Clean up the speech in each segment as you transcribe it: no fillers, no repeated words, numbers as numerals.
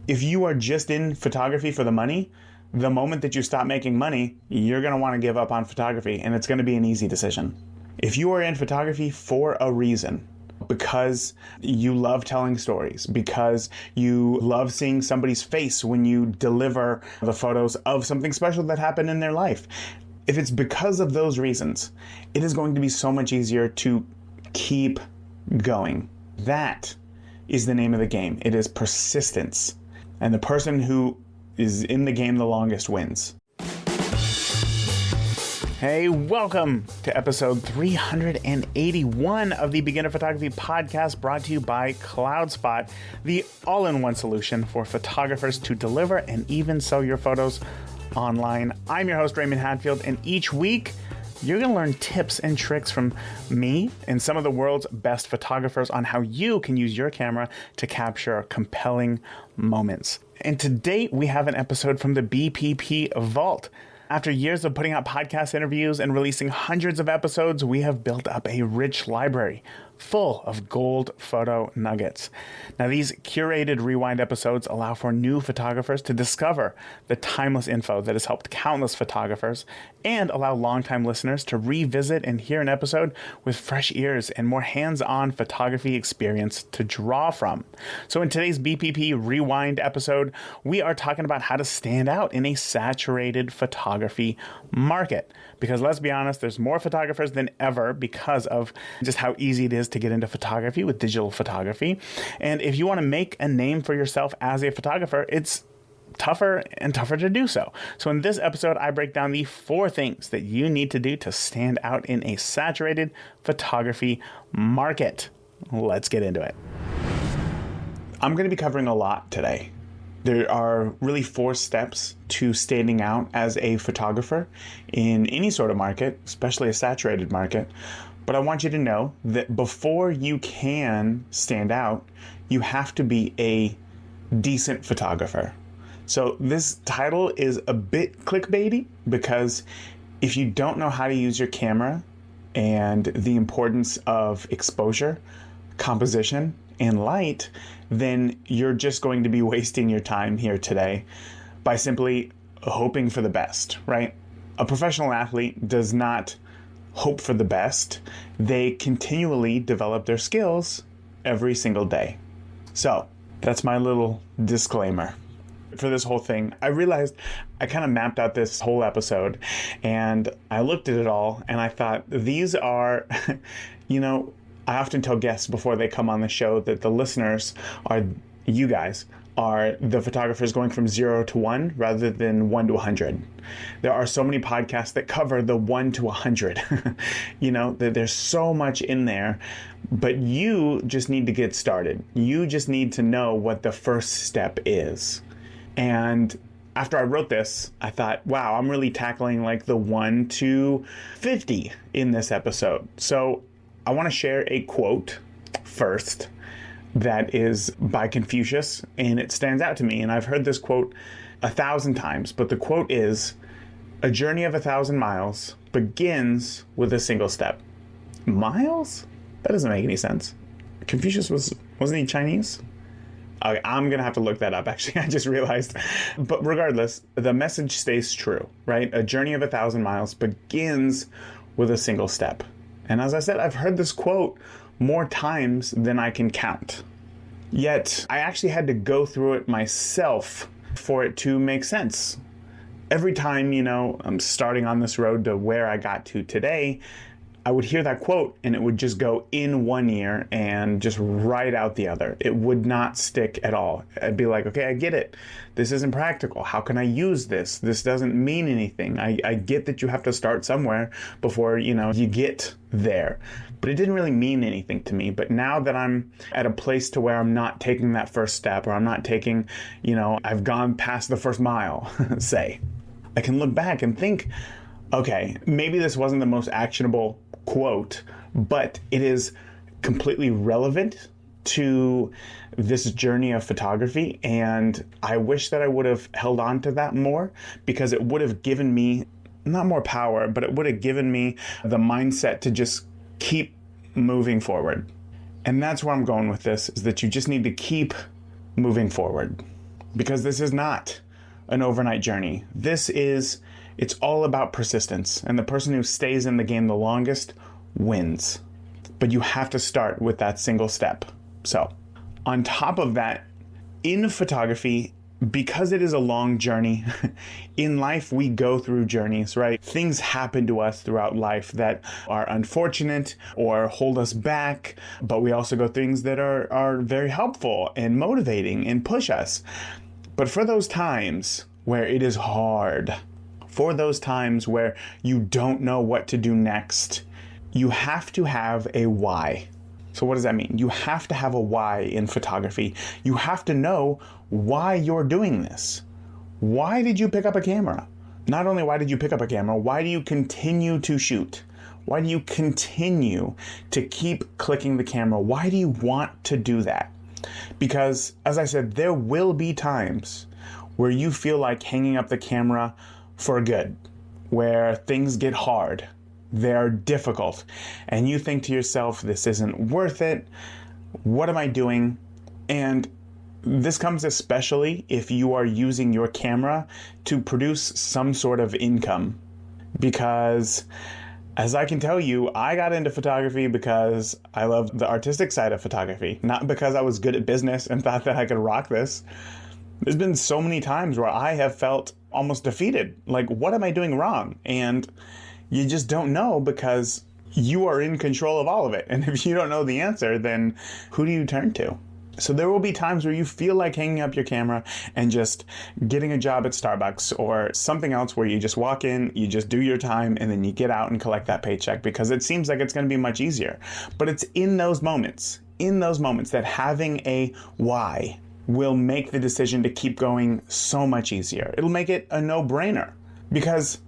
If you are just in photography for the money, the moment that you stop making money, you're going to want to give up on photography, and it's going to be an easy decision. If you are in photography for a reason, because you love telling stories, because you love seeing somebody's face when you deliver the photos of something special that happened in their life, if it's because of those reasons, it is going to be so much easier to keep going. That is the name of the game. It is persistence. And the person who is in the game the longest wins. Hey, welcome to episode 381 of the Beginner Photography Podcast, brought to you by CloudSpot, the all-in-one solution for photographers to deliver and even sell your photos online. I'm your host, Raymond Hatfield, and each week you're going to learn tips and tricks from me and some of the world's best photographers on how you can use your camera to capture compelling moments. And to date, we have an episode from the BPP Vault. After years of putting out podcast interviews and releasing hundreds of episodes, we have built up a rich library full of gold photo nuggets. Now, these curated rewind episodes allow for new photographers to discover the timeless info that has helped countless photographers and allow longtime listeners to revisit and hear an episode with fresh ears and more hands-on photography experience to draw from. So in today's BPP Rewind episode, we are talking about how to stand out in a saturated photography market. Because let's be honest, there's more photographers than ever because of just how easy it is to get into photography with digital photography. And if you want to make a name for yourself as a photographer, it's tougher and tougher to do so. So in this episode, I break down the 4 things that you need to do to stand out in a saturated photography market. Let's get into it. I'm going to be covering a lot today. There are really 4 steps to standing out as a photographer in any sort of market, especially a saturated market. But I want you to know that before you can stand out, you have to be a decent photographer. So this title is a bit clickbaity because if you don't know how to use your camera and the importance of exposure, composition, and light, then you're just going to be wasting your time here today by simply hoping for the best, right? A professional athlete does not hope for the best. They continually develop their skills every single day. So that's my little disclaimer for this whole thing. I realized I kind of mapped out this whole episode and I looked at it all and I thought these are, I often tell guests before they come on the show that the listeners are, you guys, are the photographers going from 0 to 1 rather than 1 to 100. There are so many podcasts that cover the 1 to 100. There's so much in there, but you just need to get started. You just need to know what the first step is. And after I wrote this, I thought, wow, I'm really tackling like the 1 to 50 in this episode. So I want to share a quote first that is by Confucius, and it stands out to me. And I've heard this quote 1,000 times, but the quote is, "A journey of 1,000 miles begins with a single step." Miles? That doesn't make any sense. Confucius wasn't he Chinese? Okay, I'm going to have to look that up, actually. I just realized. But regardless, the message stays true, right? A journey of 1,000 miles begins with a single step. And as I said, I've heard this quote more times than I can count. Yet, I actually had to go through it myself for it to make sense. Every time, I'm starting on this road to where I got to today, I would hear that quote and it would just go in one ear and just right out the other. It would not stick at all. I'd be like, okay, I get it. This isn't practical. How can I use this? This doesn't mean anything. I get that you have to start somewhere before, you get there. But it didn't really mean anything to me. But now that I'm at a place to where I'm not taking that first step, or I'm not taking, I've gone past the first mile, say, I can look back and think, okay, maybe this wasn't the most actionable quote, but it is completely relevant to this journey of photography. And I wish that I would have held on to that more, because it would have given me not more power, but it would have given me the mindset to just keep moving forward. And that's where I'm going with this, is that you just need to keep moving forward. because this is not an overnight journey. It's all about persistence. And the person who stays in the game the longest wins. But you have to start with that single step. So on top of that, in photography, because it is a long journey, in life we go through journeys, right? Things happen to us throughout life that are unfortunate or hold us back, but we also go through things that are very helpful and motivating and push us. But for those times where it is hard, for those times where you don't know what to do next, you have to have a why. So what does that mean? You have to have a why in photography. You have to know why you're doing this. Why did you pick up a camera? Not only why did you pick up a camera, why do you continue to shoot? Why do you continue to keep clicking the camera? Why do you want to do that? Because, as I said, there will be times where you feel like hanging up the camera for good, where things get hard. They're difficult. And you think to yourself, this isn't worth it. What am I doing? And this comes especially if you are using your camera to produce some sort of income. Because as I can tell you, I got into photography because I love the artistic side of photography, not because I was good at business and thought that I could rock this. There's been so many times where I have felt almost defeated. Like, what am I doing wrong? And you just don't know because you are in control of all of it. And if you don't know the answer, then who do you turn to? So there will be times where you feel like hanging up your camera and just getting a job at Starbucks or something else where you just walk in, you just do your time, and then you get out and collect that paycheck because it seems like it's going to be much easier. But it's in those moments that having a why will make the decision to keep going so much easier. It'll make it a no-brainer because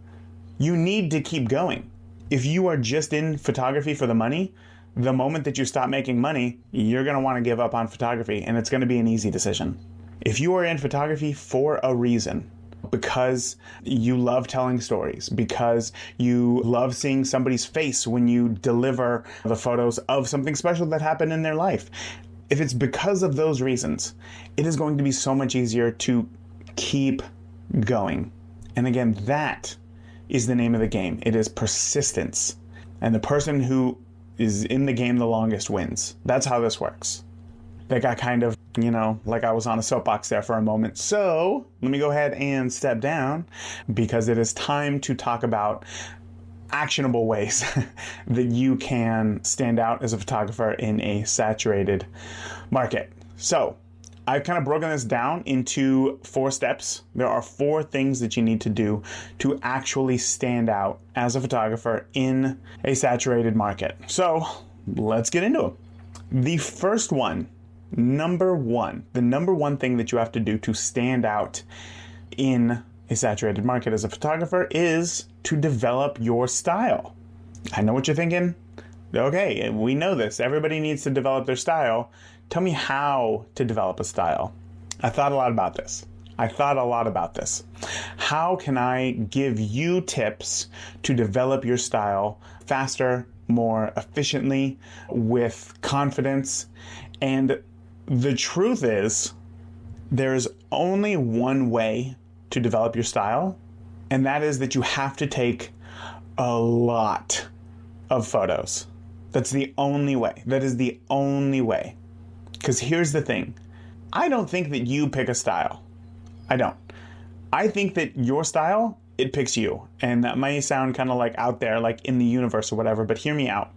you need to keep going. If you are just in photography for the money, the moment that you stop making money, you're going to want to give up on photography, and it's going to be an easy decision. If you are in photography for a reason, because you love telling stories, because you love seeing somebody's face when you deliver the photos of something special that happened in their life, if it's because of those reasons, it is going to be so much easier to keep going. And again, that is the name of the game. It is persistence. And the person who is in the game the longest wins. That's how this works. That got kind of, like I was on a soapbox there for a moment. So let me go ahead and step down because it is time to talk about actionable ways that you can stand out as a photographer in a saturated market. So I've kind of broken this down into 4 steps. There are 4 things that you need to do to actually stand out as a photographer in a saturated market. So let's get into them. The first one, the number one thing that you have to do to stand out in a saturated market as a photographer is to develop your style. I know what you're thinking. Okay, we know this. Everybody needs to develop their style. Tell me how to develop a style. I thought a lot about this. How can I give you tips to develop your style faster, more efficiently, with confidence? And the truth is, there's only one way to develop your style, and that is that you have to take a lot of photos. That's the only way. That is the only way. Because here's the thing. I don't think that you pick a style. I don't. I think that your style, it picks you. And that may sound kind of like out there, like in the universe or whatever, but hear me out.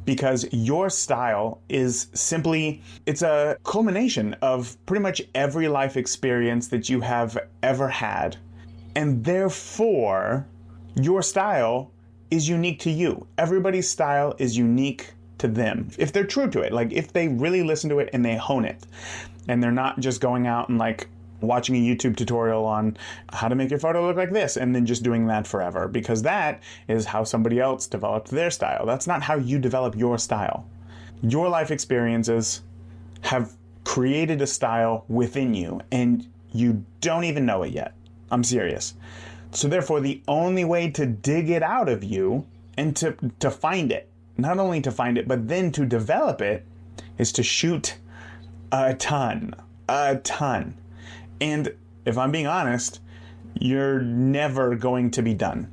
Because your style is simply, it's a culmination of pretty much every life experience that you have ever had. And therefore, your style is unique to you. Everybody's style is unique to them. If they're true to it, like if they really listen to it and they hone it, and they're not just going out and like watching a YouTube tutorial on how to make your photo look like this and then just doing that forever, because that is how somebody else developed their style. That's not how you develop your style. Your life experiences have created a style within you and you don't even know it yet. I'm serious. So therefore, the only way to dig it out of you and to find it, not only to find it, but then to develop it, is to shoot a ton. And if I'm being honest, you're never going to be done.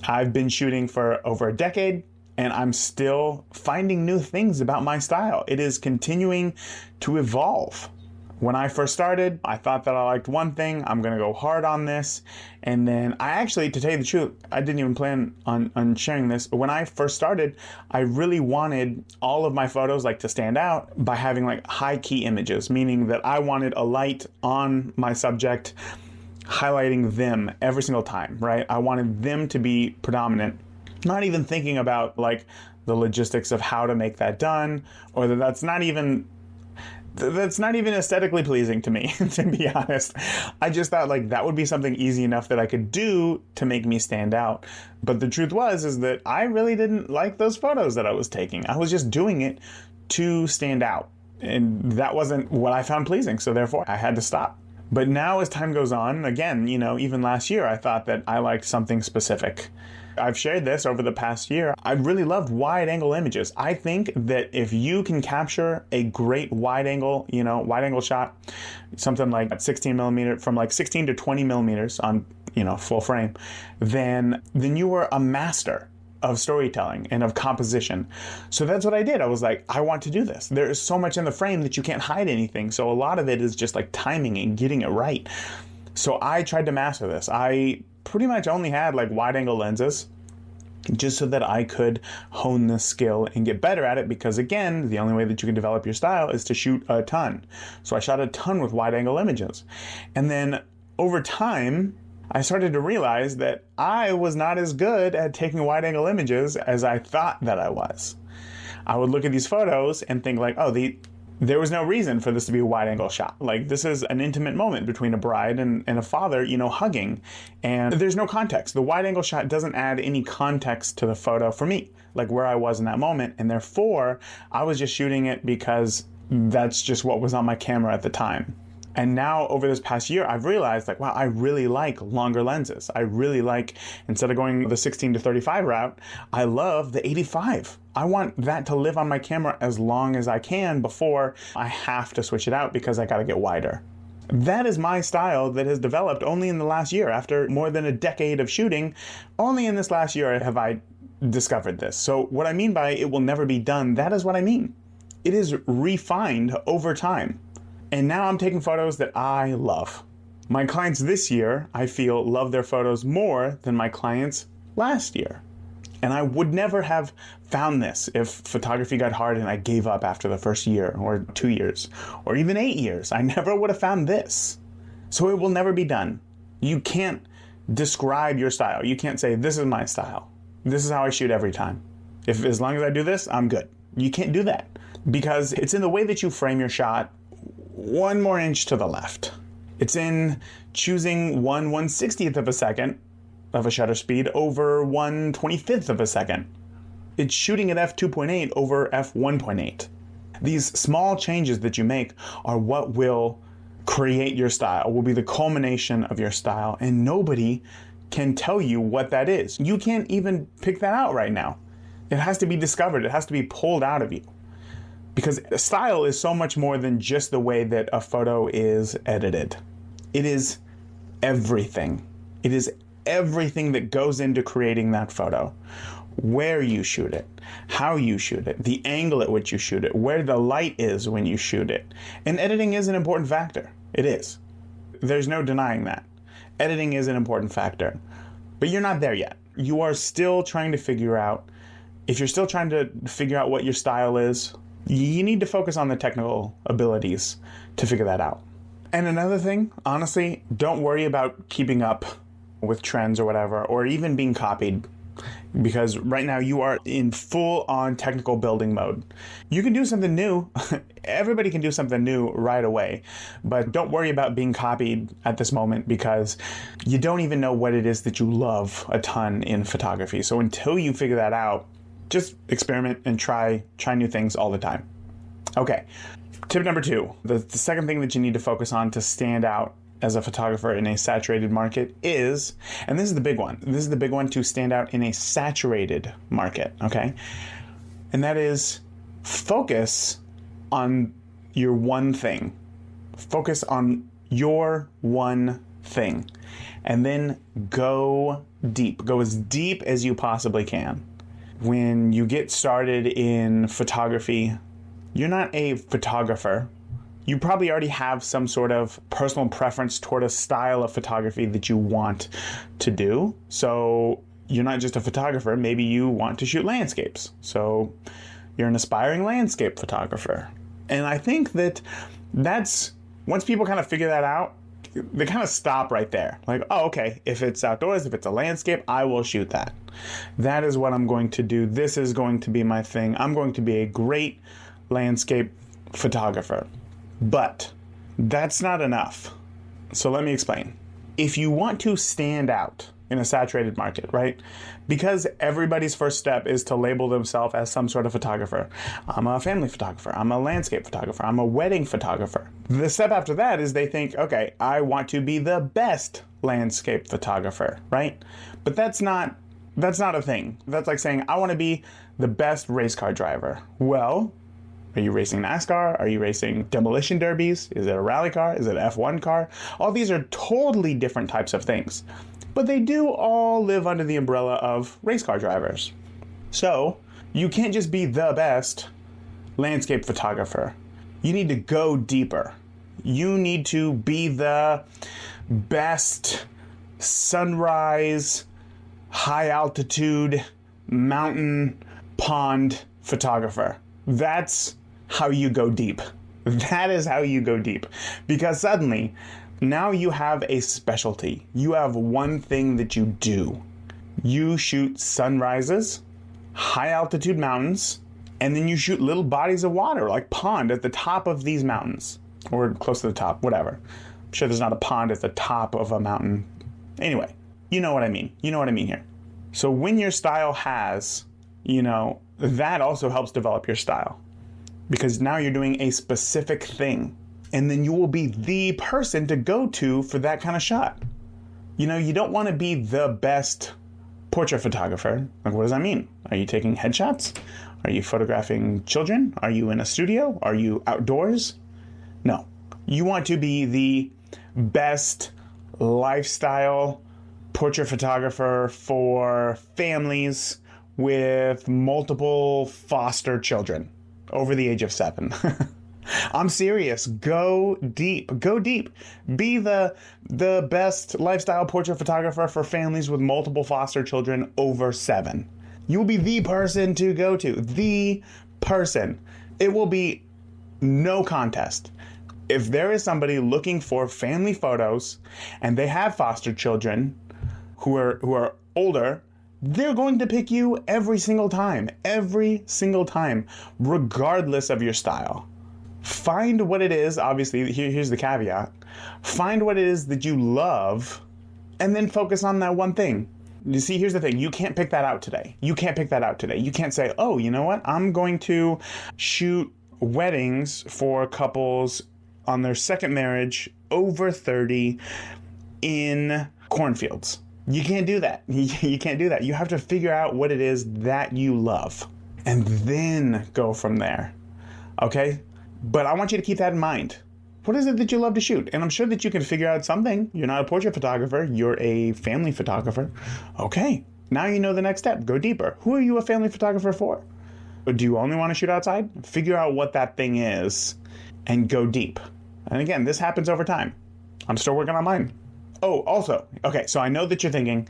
I've been shooting for over a decade, and I'm still finding new things about my style. It is continuing to evolve. When I first started, I thought that I liked one thing. I'm going to go hard on this. And then I actually, to tell you the truth, I didn't even plan on sharing this. But when I first started, I really wanted all of my photos to stand out by having high key images, meaning that I wanted a light on my subject highlighting them every single time, right? I wanted them to be predominant, not even thinking about the logistics of how to make that done, or that's not even aesthetically pleasing to me, to be honest. I just thought that would be something easy enough that I could do to make me stand out. But the truth is that I really didn't like those photos that I was taking. I was just doing it to stand out. And that wasn't what I found pleasing. So therefore I had to stop. But now as time goes on, again, even last year, I thought that I liked something specific. I've shared this over the past year. I really loved wide angle images. I think that if you can capture a great wide angle shot, something like 16 millimeter, from 16 to 20 millimeters on, full frame, then you were a master of storytelling and of composition. So that's what I did. I was I want to do this. There is so much in the frame that you can't hide anything. So a lot of it is just timing and getting it right. So I tried to master this. I pretty much only had wide angle lenses just so that I could hone this skill and get better at it, because again, the only way that you can develop your style is to shoot a ton. So I shot a ton with wide angle images. And then over time, I started to realize that I was not as good at taking wide angle images as I thought that I was. I would look at these photos and think there was no reason for this to be a wide angle shot. This is an intimate moment between a bride and a father, hugging. And there's no context. The wide angle shot doesn't add any context to the photo for me, where I was in that moment. And therefore, I was just shooting it because that's just what was on my camera at the time. And now over this past year, I've realized wow, I really like longer lenses. I really instead of going the 16 to 35 route, I love the 85. I want that to live on my camera as long as I can before I have to switch it out because I got to get wider. That is my style that has developed only in the last year. After more than a decade of shooting, only in this last year have I discovered this. So what I mean by it will never be done, that is what I mean. It is refined over time. And now I'm taking photos that I love. My clients this year, I feel, love their photos more than my clients last year. And I would never have found this if photography got hard and I gave up after the first year or 2 years or even 8 years. I never would have found this. So it will never be done. You can't describe your style. You can't say, this is my style. This is how I shoot every time. As long as I do this, I'm good. You can't do that because it's in the way that you frame your shot 1 more inch to the left. It's in choosing 1/160th of a second of a shutter speed over 1/25th of a second. It's shooting at f2.8 over f1.8. These small changes that you make are what will create your style, will be the culmination of your style, and nobody can tell you what that is. You can't even pick that out right now. It has to be discovered. It has to be pulled out of you. Because style is so much more than just the way that a photo is edited. It is everything. It is everything that goes into creating that photo. Where you shoot it, how you shoot it, the angle at which you shoot it, where the light is when you shoot it. And editing is an important factor. It is. There's no denying that. Editing is an important factor. But you're not there yet. You are still trying to figure out, if you're still trying to figure out what your style is, you need to focus on the technical abilities to figure that out. And another thing, honestly, don't worry about keeping up with trends or whatever, or even being copied, because right now you are in full-on technical building mode. You can do something new. Everybody can do something new right away, but don't worry about being copied at this moment because you don't even know what it is that you love a ton in photography. So until you figure that out, just experiment and try new things all the time. Okay, tip number 2. The second thing that you need to focus on to stand out as a photographer in a saturated market is, and this is the big one. This is the big one to stand out in a saturated market, okay? And that is focus on your one thing. Focus on your one thing, and then go deep. Go as deep as you possibly can. When you get started in photography, you're not a photographer. You probably already have some sort of personal preference toward a style of photography that you want to do. So you're not just a photographer. Maybe you want to shoot landscapes. So you're an aspiring landscape photographer. And I think that's once people kind of figure that out, they kind of stop right there. Like, oh, okay, if it's outdoors, if it's a landscape, I will shoot that. That is what I'm going to do. This is going to be my thing. I'm going to be a great landscape photographer. But that's not enough. So let me explain. If you want to stand out in a saturated market, right? Because everybody's first step is to label themselves as some sort of photographer. I'm a family photographer. I'm a landscape photographer. I'm a wedding photographer. The step after that is they think, okay, I want to be the best landscape photographer, right? But that's not a thing. That's like saying, I want to be the best race car driver. Well, are you racing NASCAR? Are you racing demolition derbies? Is it a rally car? Is it an F1 car? All these are totally different types of things. But they do all live under the umbrella of race car drivers. So you can't just be the best landscape photographer. You need to go deeper. You need to be the best sunrise, high altitude, mountain, pond photographer. That's how you go deep. That is how you go deep. Because suddenly, now you have a specialty. You have one thing that you do. You shoot sunrises, high altitude mountains, and then you shoot little bodies of water, like pond at the top of these mountains, or close to the top, whatever. I'm sure there's not a pond at the top of a mountain. Anyway, you know what I mean. You know what I mean here. So when your style has, that also helps develop your style. Because now you're doing a specific thing. And then you will be the person to go to for that kind of shot. You don't want to be the best portrait photographer. Like, what does that mean? Are you taking headshots? Are you photographing children? Are you in a studio? Are you outdoors? No. You want to be the best lifestyle portrait photographer for families with multiple foster children over the age of 7. I'm serious. Go deep. Go deep. Be the best lifestyle portrait photographer for families with multiple foster children over 7. You will be the person to go to. The person. It will be no contest. If there is somebody looking for family photos and they have foster children who are older, they're going to pick you every single time, regardless of your style. Find what it is, obviously, here's the caveat. Find what it is that you love, and then focus on that one thing. You see, here's the thing. You can't pick that out today. You can't say, oh, you know what? I'm going to shoot weddings for couples on their second marriage over 30 in cornfields. You can't do that. You can't do that. You have to figure out what it is that you love and then go from there. Okay? But I want you to keep that in mind. What is it that you love to shoot? And I'm sure that you can figure out something. You're not a portrait photographer. You're a family photographer. Okay. Now you know the next step. Go deeper. Who are you a family photographer for? Or do you only want to shoot outside? Figure out what that thing is and go deep. And again, this happens over time. I'm still working on mine. Oh, also, okay, so I know that you're thinking,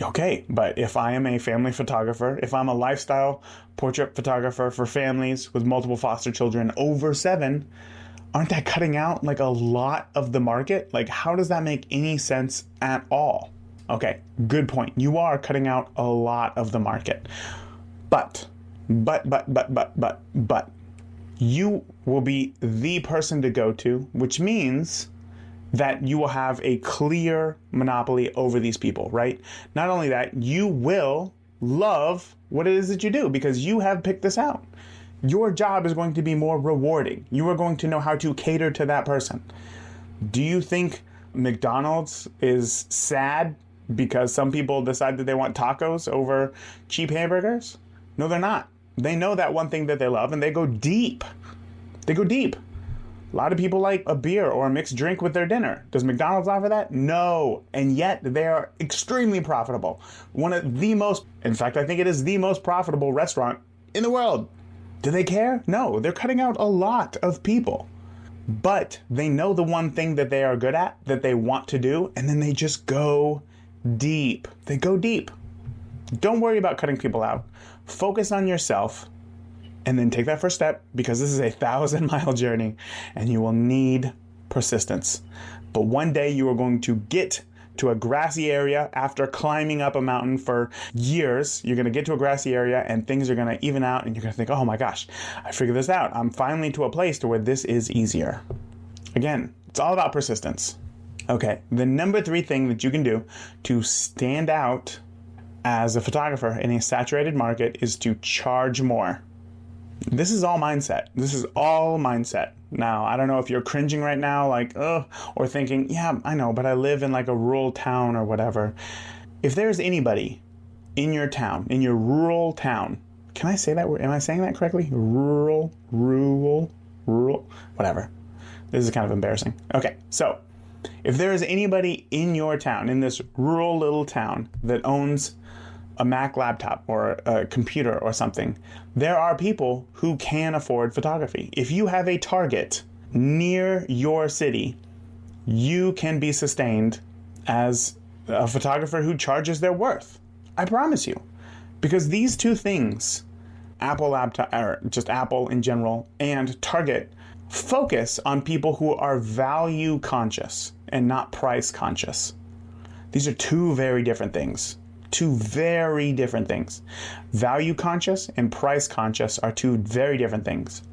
okay, but if I am a family photographer, if I'm a lifestyle portrait photographer for families with multiple foster children over 7, aren't I cutting out like a lot of the market? Like, how does that make any sense at all? Okay, good point. You are cutting out a lot of the market. But, you will be the person to go to, which means that you will have a clear monopoly over these people, right? Not only that, you will love what it is that you do because you have picked this out. Your job is going to be more rewarding. You are going to know how to cater to that person. Do you think McDonald's is sad because some people decide that they want tacos over cheap hamburgers? No, they're not. They know that one thing that they love and they go deep. They go deep. A lot of people like a beer or a mixed drink with their dinner. Does McDonald's offer that? No. And yet they are extremely profitable. One of the most, in fact, I think it is the most profitable restaurant in the world. Do they care? No. They're cutting out a lot of people. But they know the one thing that they are good at, that they want to do, and then they just go deep. They go deep. Don't worry about cutting people out. Focus on yourself. And then take that first step, because this is a 1,000-mile journey and you will need persistence. But one day you are going to get to a grassy area after climbing up a mountain for years. You're going to get to a grassy area and things are going to even out and you're going to think, oh my gosh, I figured this out. I'm finally to a place to where this is easier. Again, it's all about persistence. Okay, the number 3 thing that you can do to stand out as a photographer in a saturated market is to charge more. This is all mindset. This is all mindset. Now, I don't know if you're cringing right now, like, ugh, or thinking, yeah, I know, but I live in like a rural town or whatever. If there's anybody in your town, in your rural town, can I say that word? Am I saying that correctly? Rural, whatever. This is kind of embarrassing. Okay, so if there is anybody in your town, in this rural little town that owns a Mac laptop or a computer or something, there are people who can afford photography. If you have a target near your city, you can be sustained as a photographer who charges their worth. I promise you. Because these two things, Apple laptop, or just Apple in general, and Target, focus on people who are value conscious and not price conscious. These are two very different things. Two very different things. Value conscious and price conscious are two very different things.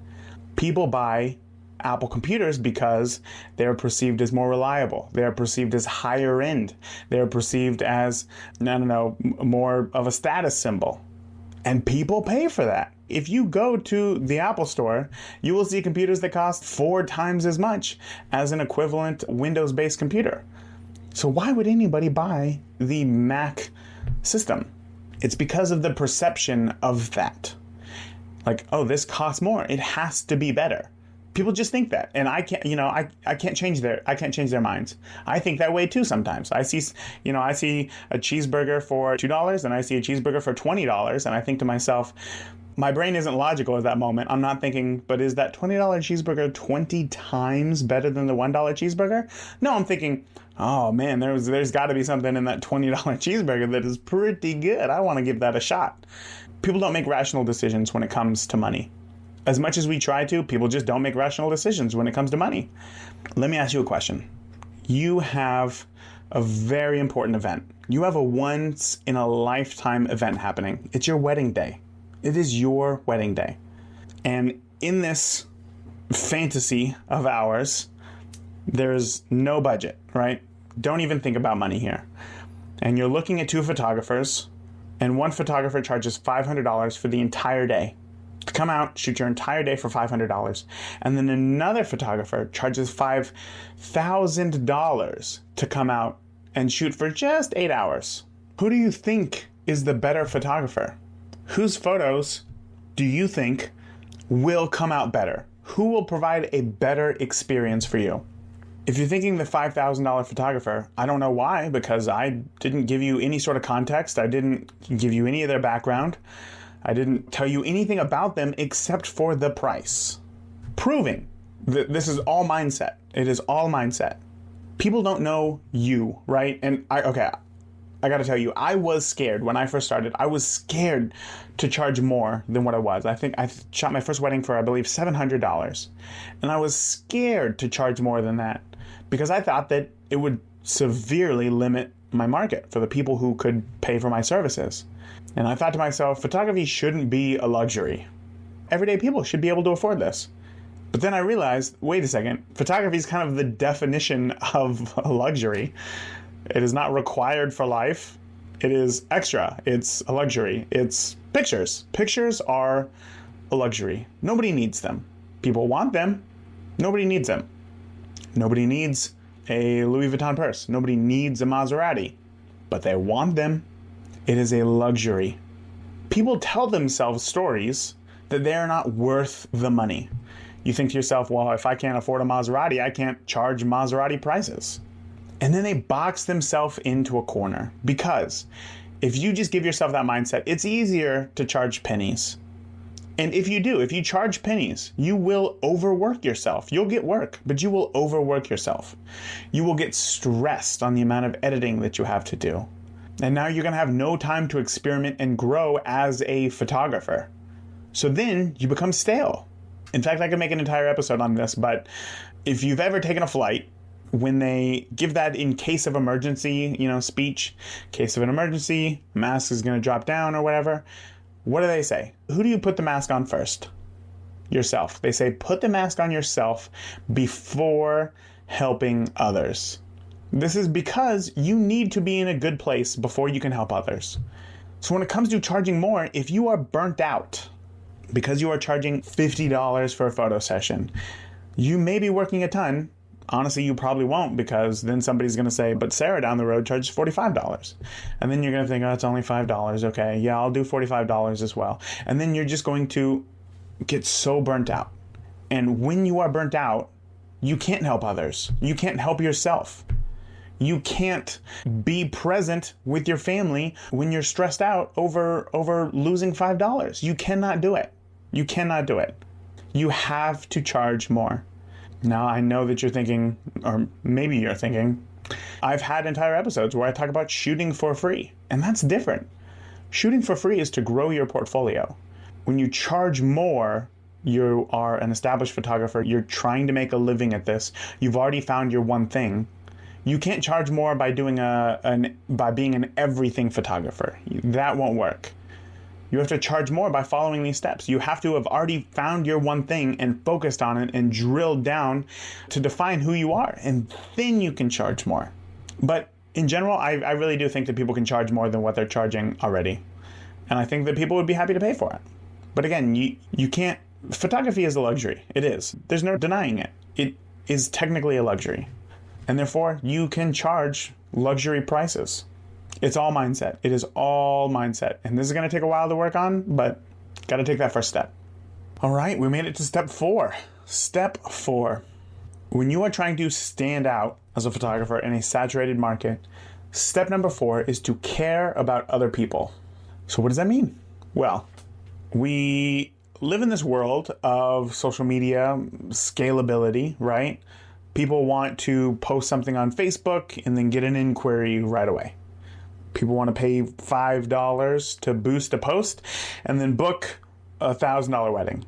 People buy Apple computers because they're perceived as more reliable. They're perceived as higher end. They're perceived as, more of a status symbol. And people pay for that. If you go to the Apple store, you will see computers that cost 4 times as much as an equivalent Windows-based computer. So why would anybody buy the Mac system? It's because of the perception of that. Like, oh, this costs more. It has to be better. People just think that, and I can't. I can't change their minds. I think that way too sometimes. I see a cheeseburger for $2, and I see a cheeseburger for $20, and I think to myself, my brain isn't logical at that moment. I'm not thinking, but is that $20 cheeseburger 20 times better than the $1 cheeseburger? No, I'm thinking, oh man, there's got to be something in that $20 cheeseburger that is pretty good. I want to give that a shot. People don't make rational decisions when it comes to money. As much as we try to, people just don't make rational decisions when it comes to money. Let me ask you a question. You have a very important event. You have a once-in-a-lifetime event happening. It's your wedding day. It is your wedding day. And in this fantasy of ours, there's no budget, right? Don't even think about money here. And you're looking at 2 photographers, and one photographer charges $500 for the entire day. To come out, shoot your entire day for $500. And then another photographer charges $5,000 to come out and shoot for just 8 hours. Who do you think is the better photographer? Whose photos do you think will come out better? Who will provide a better experience for you? If you're thinking the $5,000 photographer, I don't know why, because I didn't give you any sort of context. I didn't give you any of their background. I didn't tell you anything about them except for the price. Proving that this is all mindset. It is all mindset. People don't know you, right? And I got to tell you, I was scared when I first started. I was scared to charge more than what I was. I think I shot my first wedding for, I believe, $700. And I was scared to charge more than that because I thought that it would severely limit my market for the people who could pay for my services. And I thought to myself, photography shouldn't be a luxury. Everyday people should be able to afford this. But then I realized, wait a second, photography is kind of the definition of a luxury. It is not required for life. It is extra. It's a luxury. It's pictures. Pictures are a luxury. Nobody needs them. People want them. Nobody needs them. Nobody needs a Louis Vuitton purse. Nobody needs a Maserati. But they want them. It is a luxury. People tell themselves stories that they are not worth the money. You think to yourself, well, if I can't afford a Maserati, I can't charge Maserati prices. And then they box themselves into a corner, because if you just give yourself that mindset, it's easier to charge pennies. And if you charge pennies, you will overwork yourself. You'll get work, but you will overwork yourself. You will get stressed on the amount of editing that you have to do. And now you're going to have no time to experiment and grow as a photographer. So then you become stale. In fact, I could make an entire episode on this, but if you've ever taken a flight, when they give that in case of emergency, speech, case of an emergency, mask is going to drop down or whatever, what do they say? Who do you put the mask on first? Yourself. They say put the mask on yourself before helping others. This is because you need to be in a good place before you can help others. So when it comes to charging more, if you are burnt out because you are charging $50 for a photo session, you may be working a ton. Honestly, you probably won't, because then somebody's going to say, but Sarah down the road charges $45. And then you're going to think, oh, it's only $5. Okay, yeah, I'll do $45 as well. And then you're just going to get so burnt out. And when you are burnt out, you can't help others. You can't help yourself. You can't be present with your family when you're stressed out over losing $5. You cannot do it. You cannot do it. You have to charge more. Now, I know that you're thinking, or maybe you're thinking, I've had entire episodes where I talk about shooting for free, and that's different. Shooting for free is to grow your portfolio. When you charge more, you are an established photographer. You're trying to make a living at this. You've already found your one thing. You can't charge more by doing by being an everything photographer. That won't work. You have to charge more by following these steps. You have to have already found your one thing and focused on it and drilled down to define who you are. And then you can charge more. But in general, I really do think that people can charge more than what they're charging already. And I think that people would be happy to pay for it. But again, you can't. Photography is a luxury. It is. There's no denying it. It is technically a luxury. And therefore, you can charge luxury prices. It's all mindset. It is all mindset. And this is going to take a while to work on, but got to take that first step. All right, we made it to step 4. Step 4. When you are trying to stand out as a photographer in a saturated market, step number 4 is to care about other people. So what does that mean? Well, we live in this world of social media scalability, right? People want to post something on Facebook and then get an inquiry right away. People want to pay $5 to boost a post and then book a $1,000 wedding.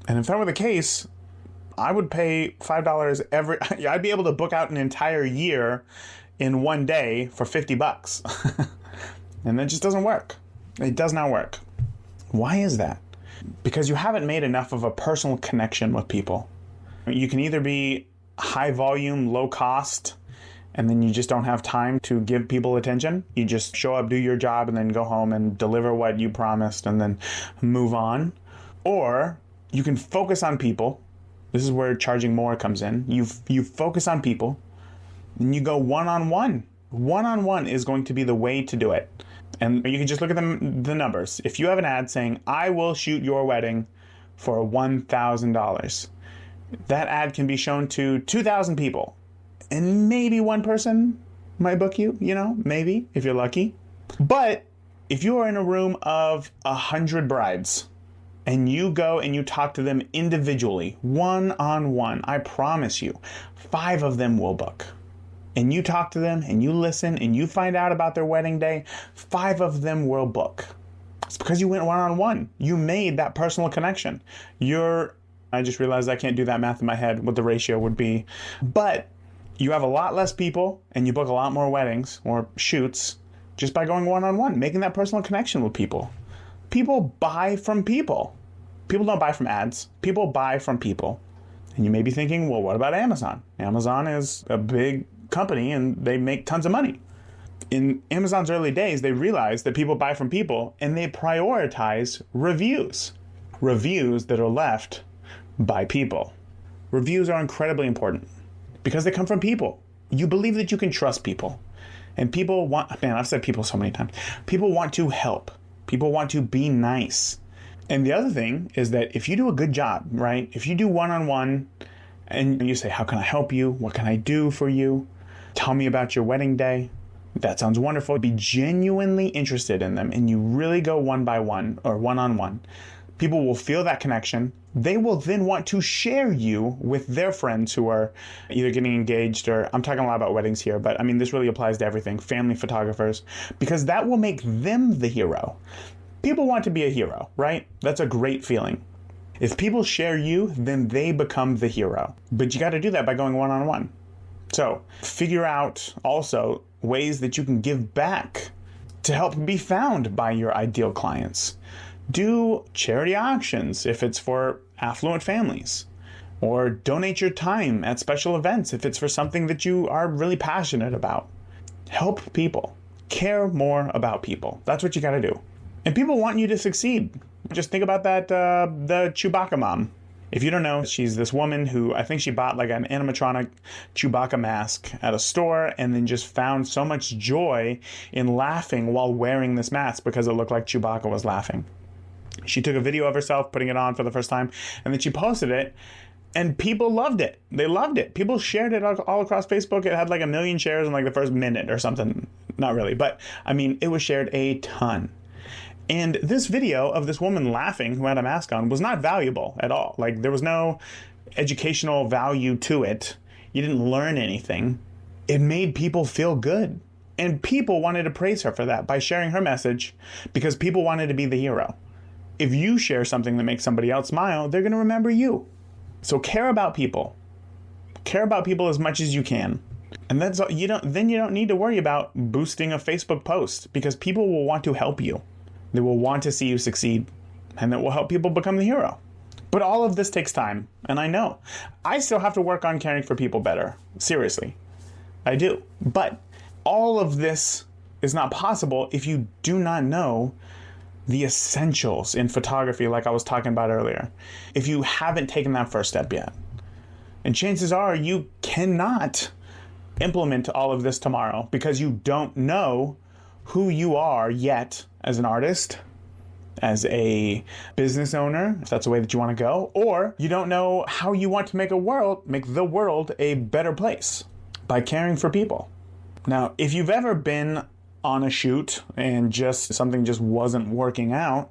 And if that were the case, I would pay $5 I'd be able to book out an entire year in one day for $50. And that just doesn't work. It does not work. Why is that? Because you haven't made enough of a personal connection with people. You can either be high volume, low cost, and then you just don't have time to give people attention. You just show up, do your job, and then go home and deliver what you promised and then move on. Or you can focus on people. This is where charging more comes in. You focus on people and you go one-on-one. One-on-one is going to be the way to do it. And you can just look at the numbers. If you have an ad saying, I will shoot your wedding for $1,000, that ad can be shown to 2,000 people. And maybe one person might book you, maybe, if you're lucky. But if you are in a room of 100 brides and you go and you talk to them individually, one-on-one, I promise you, 5 of them will book. And you talk to them and you listen and you find out about their wedding day, 5 of them will book. It's because you went one-on-one. You made that personal connection. I just realized I can't do that math in my head, what the ratio would be. But you have a lot less people and you book a lot more weddings or shoots just by going one-on-one, making that personal connection with people. People buy from people. People don't buy from ads. People buy from people. And you may be thinking, well, what about Amazon? Amazon is a big company and they make tons of money. In Amazon's early days, they realized that people buy from people and they prioritize reviews. Reviews that are left by people. Reviews are incredibly important because they come from people. You believe that you can trust people. And people want, I've said people so many times. People want to help. People want to be nice. And the other thing is that if you do a good job, right? If you do one-on-one and you say, how can I help you? What can I do for you? Tell me about your wedding day. That sounds wonderful. Be genuinely interested in them and you really go one by one or one-on-one. People will feel that connection. They will then want to share you with their friends who are either getting engaged or, I'm talking a lot about weddings here, but I mean, this really applies to everything, family photographers, because that will make them the hero. People want to be a hero, right? That's a great feeling. If people share you, then they become the hero. But you got to do that by going one-on-one. So figure out also ways that you can give back to help be found by your ideal clients. Do charity auctions if it's for affluent families, or donate your time at special events if it's for something that you are really passionate about. Help people. Care more about people. That's what you got to do. And people want you to succeed. Just think about that, the Chewbacca mom. If you don't know, she's this woman who I think she bought like an animatronic Chewbacca mask at a store and then just found so much joy in laughing while wearing this mask because it looked like Chewbacca was laughing. She took a video of herself putting it on for the first time, and then she posted it, and people loved it. They loved it. People shared it all across Facebook. It had like 1 million shares in like the first minute or something. Not really, but I mean, it was shared a ton. And this video of this woman laughing who had a mask on was not valuable at all. Like, there was no educational value to it. You didn't learn anything. It made people feel good. And people wanted to praise her for that by sharing her message because people wanted to be the hero. If you share something that makes somebody else smile, they're going to remember you. So care about people. Care about people as much as you can. And that's all, then you don't need to worry about boosting a Facebook post because people will want to help you. They will want to see you succeed, and that will help people become the hero. But all of this takes time, and I know. I still have to work on caring for people better. Seriously. I do. But all of this is not possible if you do not know the essentials in photography like I was talking about earlier. If you haven't taken that first step yet. And chances are you cannot implement all of this tomorrow because you don't know who you are yet as an artist, as a business owner, if that's the way that you want to go, or you don't know how you want to make the world a better place by caring for people. Now, if you've ever been on a shoot and something just wasn't working out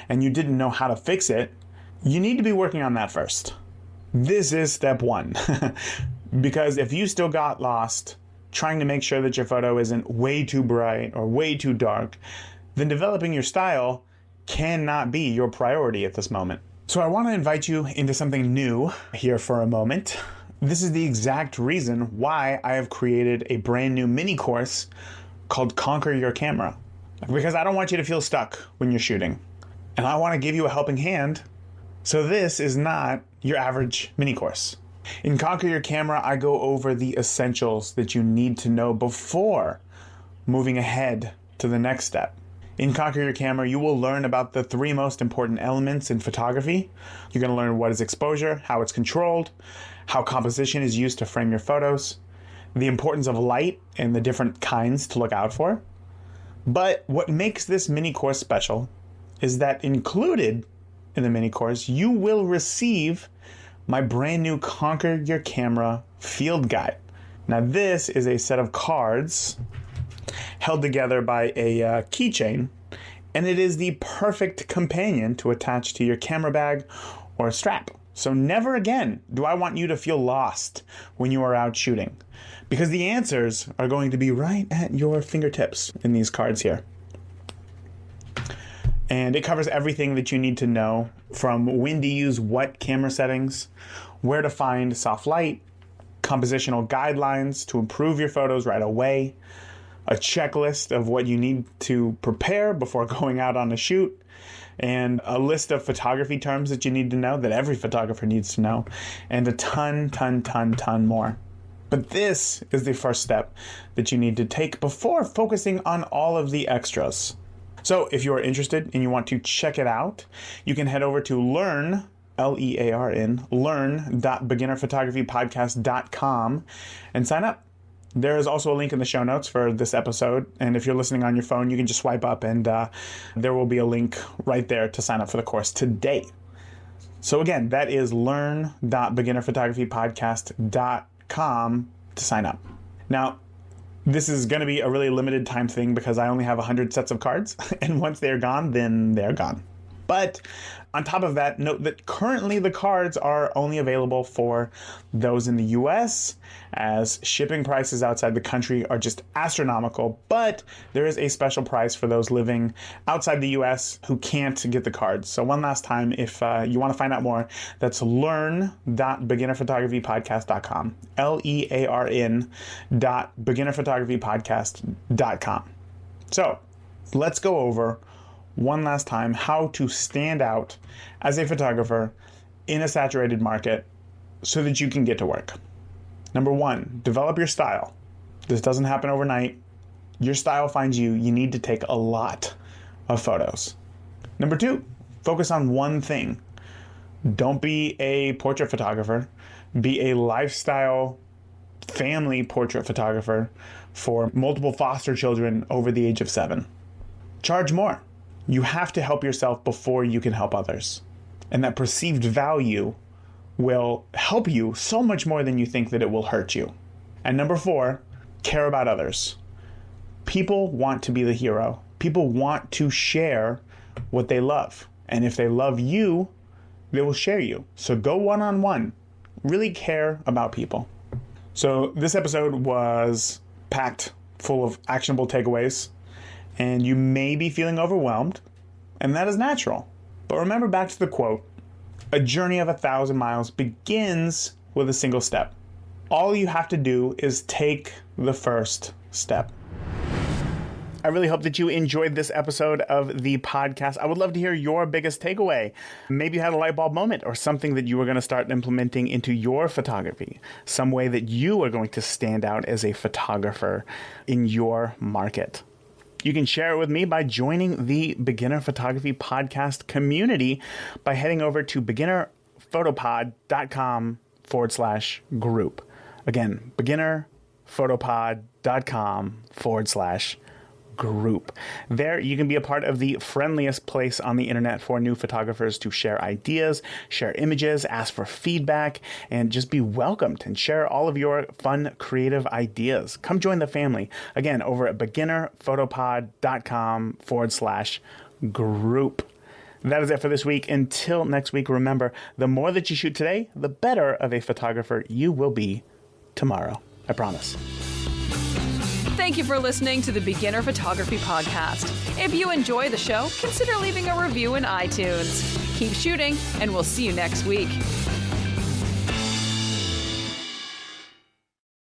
and you didn't know how to fix it, you need to be working on that first. This is step one. Because if you still got lost trying to make sure that your photo isn't way too bright or way too dark, then developing your style cannot be your priority at this moment. So I want to invite you into something new here for a moment. This is the exact reason why I have created a brand new mini course called Conquer Your Camera. Because I don't want you to feel stuck when you're shooting. And I want to give you a helping hand. So this is not your average mini course. In Conquer Your Camera, I go over the essentials that you need to know before moving ahead to the next step. In Conquer Your Camera, you will learn about the 3 most important elements in photography. You're going to learn what is exposure, how it's controlled, how composition is used to frame your photos, the importance of light and the different kinds to look out for. But what makes this mini course special is that included in the mini course, you will receive my brand new Conquer Your Camera field guide. Now this is a set of cards held together by a keychain, and it is the perfect companion to attach to your camera bag or strap. So never again do I want you to feel lost when you are out shooting, because the answers are going to be right at your fingertips in these cards here. And it covers everything that you need to know, from when to use what camera settings, where to find soft light, compositional guidelines to improve your photos right away, a checklist of what you need to prepare before going out on a shoot, and a list of photography terms that you need to know, that every photographer needs to know, and a ton more. But this is the first step that you need to take before focusing on all of the extras. So if you're interested and you want to check it out, you can head over to learn.beginnerphotographypodcast.com and sign up. There is also a link in the show notes for this episode. And if you're listening on your phone, you can just swipe up and there will be a link right there to sign up for the course today. So again, that is learn.beginnerphotographypodcast.com to sign up. Now, this is going to be a really limited time thing because I only have 100 sets of cards. And once they're gone, then they're gone. But on top of that, note that currently the cards are only available for those in the US, as shipping prices outside the country are just astronomical. But there is a special price for those living outside the US who can't get the cards. So one last time, if you want to find out more, that's learn.beginnerphotographypodcast.com. learn.beginnerphotographypodcast.com. So let's go over one last time how to stand out as a photographer in a saturated market so that you can get to work. Number one, develop your style. This doesn't happen overnight. Your style finds you. You need to take a lot of photos. Number two, focus on one thing. Don't be a portrait photographer. Be a lifestyle family portrait photographer for multiple foster children over the age of 7. Charge more. You have to help yourself before you can help others. And that perceived value will help you so much more than you think that it will hurt you. And number 4, care about others. People want to be the hero. People want to share what they love. And if they love you, they will share you. So go one-on-one. Really care about people. So this episode was packed full of actionable takeaways. And you may be feeling overwhelmed, and that is natural. But remember back to the quote, a journey of 1,000 miles begins with a single step. All you have to do is take the first step. I really hope that you enjoyed this episode of the podcast. I would love to hear your biggest takeaway. Maybe you had a light bulb moment or something that you were going to start implementing into your photography. Some way that you are going to stand out as a photographer in your market. You can share it with me by joining the Beginner Photography Podcast community by heading over to beginnerphotopod.com/group. Again, beginnerphotopod.com/group. There, you can be a part of the friendliest place on the internet for new photographers to share ideas, share images, ask for feedback, and just be welcomed and share all of your fun, creative ideas. Come join the family. Again, over at beginnerphotopod.com/group. That is it for this week. Until next week, remember, the more that you shoot today, the better of a photographer you will be tomorrow. I promise. Thank you for listening to the Beginner Photography Podcast. If you enjoy the show, consider leaving a review in iTunes. Keep shooting, and we'll see you next week.